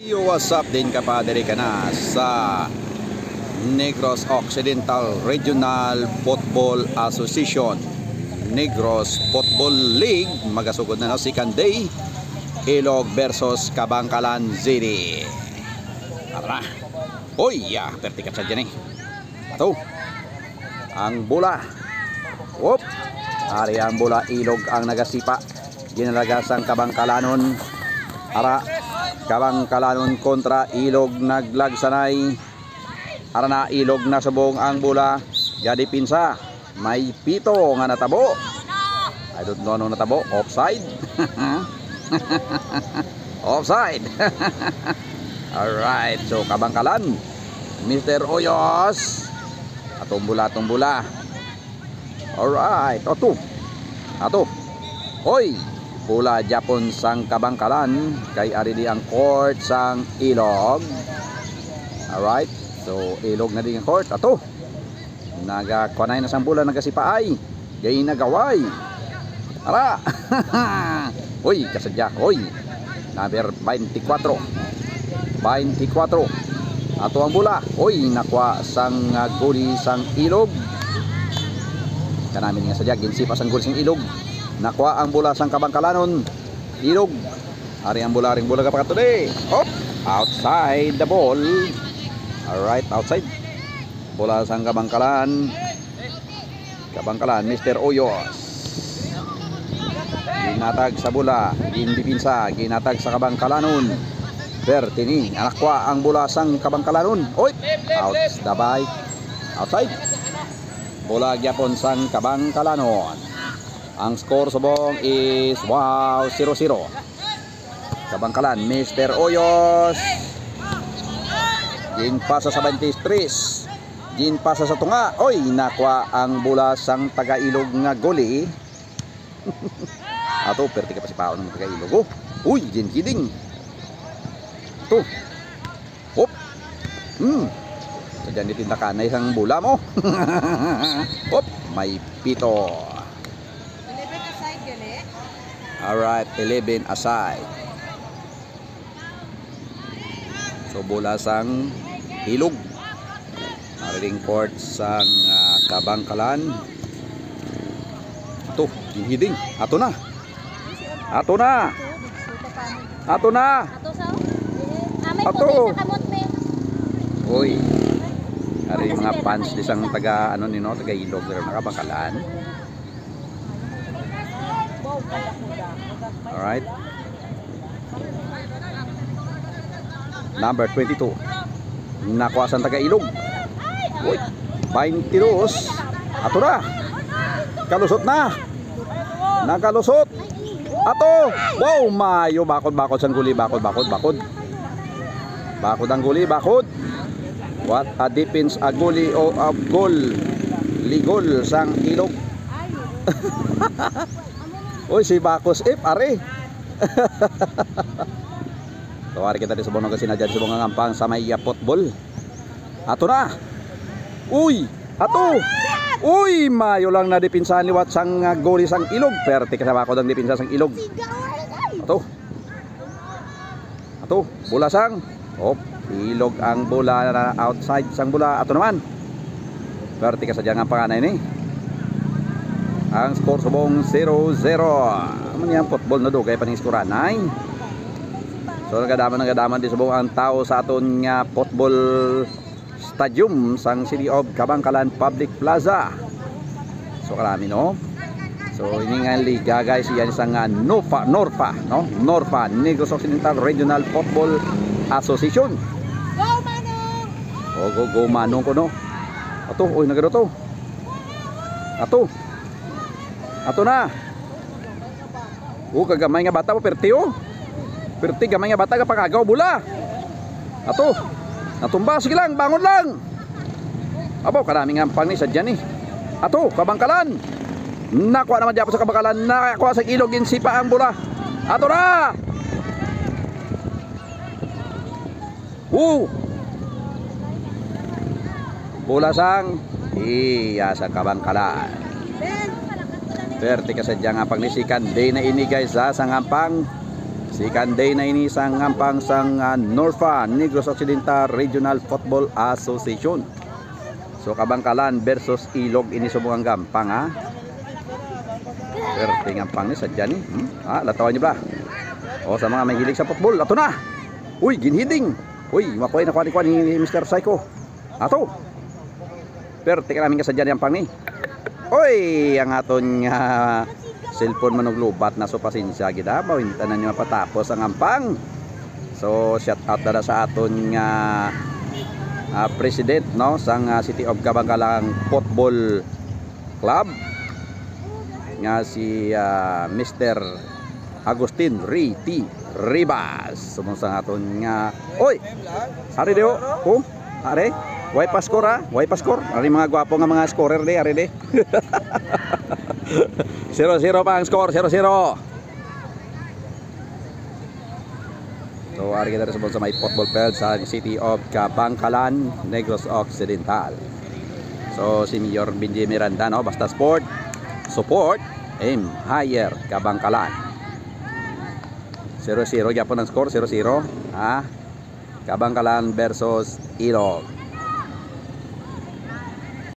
Yo, what's up din kapadere ka na sa Negros Occidental Regional Football Association Negros Football League. Magasugod na no, second day, Ilog versus Kabangkalan City. Tara, oy ya, pertikat sa dyan eh. Ito ang bola. Whoop, ari ang bola. Ilog ang nagasipa, ginalagas ang Kabangkalanon. Ara, Kabangkalanon kontra Ilog naglagsanay. Arana Ilog na subong ang bola. Jadi pinsa may pito nga natabo. I don't know nung natabo. Offside. Offside. Alright, so Kabangkalan, Mr. Oyos. Atong bola. Alright, ato. Hoy, bola Japon sang Kabangkalan kay ari di ang court sang Ilog. Alright, so Ilog na di ang court. Ato nagakunay na sang bola, nagasipaay gay nagaway. Ara. Hoy, kasadya. Hoy, number 24. Ato ang bola. Hoy, nakwa sang goli sang Ilog. Kanamin nga sadya ginsipa sang goli sang Ilog. Nakwa ang bola sang Kabangkalanon. Ilog. Ari ang bola, ring bola kapakat today. Oh, outside the ball. Alright, outside. Bola sang Kabangkalan. Mr. Oyos. Ginatag sa bola, ginipinsa, ginatag sa Kabangkalanon. Bertini, nakwa ang bola sang Kabangkalanon. Oy, outside. Bola gyapon sang Kabangkalanon. Ang score subong is 0-0. Kabangkalan, Mr. Oyos. Ginpasa sa 23. Ginpasa sa tunga. Oy, nakwa ang bola sang taga-Ilog nga goli. Ato, perti ka pa si Pao ng taga-Ilog. Uy, ginhiding. Ito. Hop. Sadyan ditindakan na isang bola mo. Hop, may pito. Alright, 11 aside. So bola sang Ilog. Maring court sang Kabangkalan. Ito, ginhiding. Ato na. Uy, hari mga fans di sang taga taga Ilog pero Kabangkalan. Alright, number 22 nakwasan taga Ilog. Uy, 22. Ato na, kalusot na, nakalusot. Ato, wow, mayo, bakod sang guli, bakod ang guli. What a defense, a guli o a goal, ligol sang Ilog. Uy, si Bakos are. Tawari kita di subong kasi na dyan subong ang ampang sa may football. Ato na. Uy, ato. Uy, mayo lang na dipinsahan liwat sang goli sang Ilog. Perte ka sa bakod ang dipinsa sang Ilog. Ato, bola sang. Oh, Ilog ang bola na outside sang bola. Ato naman. Perte ka sa dyan ang panganay ni. Ang score subong 0-0. Ano football na do kaya paning-skoran ay. So nagadaman di subong ang tao sa aton nga football stadium sang City of Kabangkalan Public Plaza. So karami no. So ini nga liga guys, yan sang Norfa, Negros Occidental Regional Football Association. Go Manong. Oh, go Manong ko no. Ato, oy nagado to. Ato na. Kagamay nga bata po perti gamay nga bata ka pangagaw bola. Ato. Natumba, sige lang, bangon lang. Abo, karaming ampang ni sadya ni. Ato, Kabangkalan. Nakuha naman diyan sa Kabangkalan, nakakuha sa Ilog, insipa ang bola. Ato na. Bola sang sa Kabangkalan. Perte kasadya nga pagnisikan day na ini guys sa sangampang Second day na ini sang ngampang sang Norfa Negros Occidental Regional Football Association. So Kabangkalan versus Ilog ini subungang gampang ha. Pero ngampang ni sadya ni. Latawan niyo ba? O sa mga may hilig sa football, ato na. Uy, ginhiding. Uy, makuha na kuha ni Mr. Psycho. Ato. Pero tika namin kasadya ni ampang ni. Uy, ang aton nga cellphone manuglubat na, so pasensya gid ha, mawintanan niyo mapatapos ang ampang. So shout out na sa aton nga president no sang City of Kabangkalan Football Club nga si Mr. Agustin Riti Ribas. Sumusang aton nga oy ari deo ko ari way pa score ha, way pa score ari mga gwapo nga mga scorer de ari de. 0-0 pa ang score, 0-0. So ari kita sa may football field sa City of Kabangkalan, Negros Occidental. So si Mayor Benji Miranda no, basta sport, support, aim higher Kabangkalan. 0-0 gyapon ang score, 0-0 ha. Kabangkalan versus Ilog.